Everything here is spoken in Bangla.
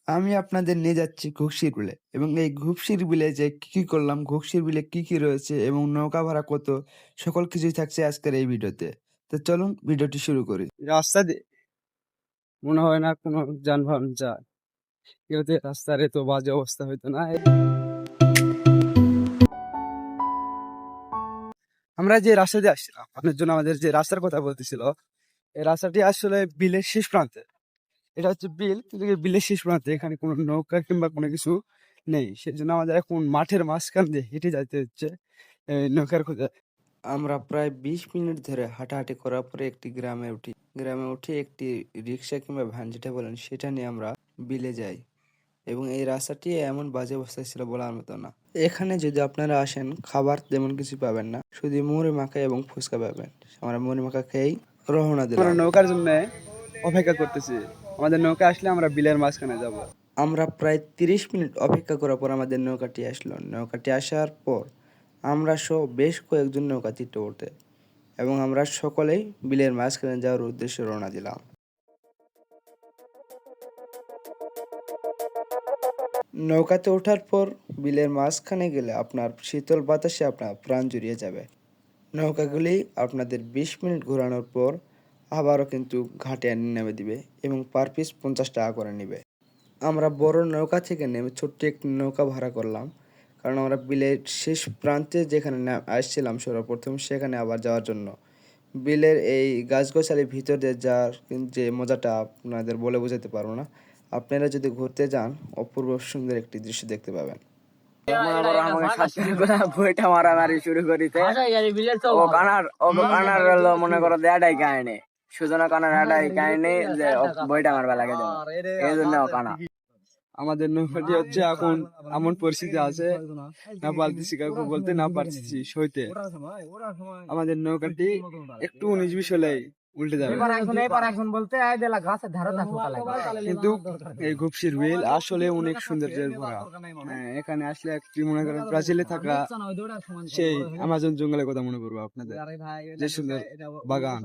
আমি আপনাদের নিয়ে যাচ্ছি ঘুগসির বিলে এবং এই ঘুগসির বিলে যে কি করলাম, ঘুগসির বিলে কি রয়েছে এবং নৌকা ভাড়া কত, সকল কিছুই থাকছে আজকের এই ভিডিওতে। তো চলুন ভিডিওটি শুরু করি। রাস্তা দিয়ে মনে হয় না কোনো যানবাহন যায়। এতে রাস্তার এত বাজে অবস্থা হইতো না। আমরা যে রাস্তা দিয়ে আসছিলাম, আপনার জন্য আমাদের যে রাস্তার কথা বলতেছিল, এই রাস্তাটি আসলে বিলের শেষ প্রান্তে। এটা হচ্ছে বিল, কিন্তু এই বিলের শেষ প্রান্তে এখানে কোনো নৌকা কিংবা কোনো কিছু নেই। সেজন্য আমাদের এখন মাঠের মাঝখান দিয়ে হেঁটে যাইতে হচ্ছে এই নৌকার খোঁজে। আমরা প্রায় 20 মিনিট ধরে হাঁটাহাঁটি করার পরে একটি গ্রামে উঠে একটি রিক্সা কিংবা ভ্যান যেটা বলেন সেটা নিয়ে আমরা বিলে যাই এবং এই রাস্তাটি এমন বাজে অবস্থায় ছিল বলার মতো না। এখানে যদি আপনারা আসেন, খাবার তেমন কিছু পাবেন না, শুধু মুড়ি মাখা এবং ফুচকা পাবেন। আমরা মুড়ি মাখা খেয়েই রওনা আমরা দিলাম। নৌকার জন্য অপেক্ষা করতেছি। আমাদের নৌকা আসলে আমরা বিলের মাঝখানে যাব। আমরা প্রায় 30 মিনিট অপেক্ষা করার পর আমাদের নৌকাটি আসলো। নৌকাটি আসার পর আমরা সহ বেশ কয়েকজন নৌকাটিতে ওঠে এবং আমরা সকলেই বিলের মাঝখানে যাওয়ার উদ্দেশ্যে রওনা দিলাম। নৌকাতে ওঠার পর বিলের মাঝখানে গেলে আপনার শীতল বাতাসে আপনার প্রাণ জুড়িয়ে যাবে। নৌকাগুলি আপনাদের 20 মিনিট ঘোরানোর পর আবারও কিন্তু ঘাটে এনে নেমে দিবে এবং পার পিস 50 টাকা করে নেবে। আমরা বড় নৌকা থেকে নেমে ছোট্ট একটি নৌকা ভাড়া করলাম, কারণ আমরা বিলের শেষ প্রান্তে যেখানে আসছিলাম সর্বপ্রথম সেখানে আবার যাওয়ার জন্য। বিলের এই গাছগাছালির ভিতর দিয়ে যাওয়ার যে মজাটা আপনাদের বলে বোঝাতে পারবো না। আপনারা যদি ঘুরতে যান, অপূর্ব সুন্দর একটি দৃশ্য দেখতে পাবেন। বইটা মারামারি শুরু করিতে ও কানার হলো মনে করো দেয়াটাই কাহিনী, সুজনা কানার এটাই কাহিনী যে বইটা মারবা লাগে এই জন্য কানা। আমাদের নৌকাটি হচ্ছে এখন এমন পরিস্থিতি আছে, না পারতেছি কাউকে বলতে, না পারতেছি সইতে। আমাদের নৌকাটি একটু 19-20 হলেই উল্টে যাবে। কিন্তু এই ঘুপসির বিল আসলে অনেক সৌন্দর্যের ভরা। এখানে আসলে একটি মনে করেন ব্রাজিলে থাকা সেই অ্যামাজন জঙ্গলের কথা মনে পড়বো আপনাদের, যে সুন্দর বাগান।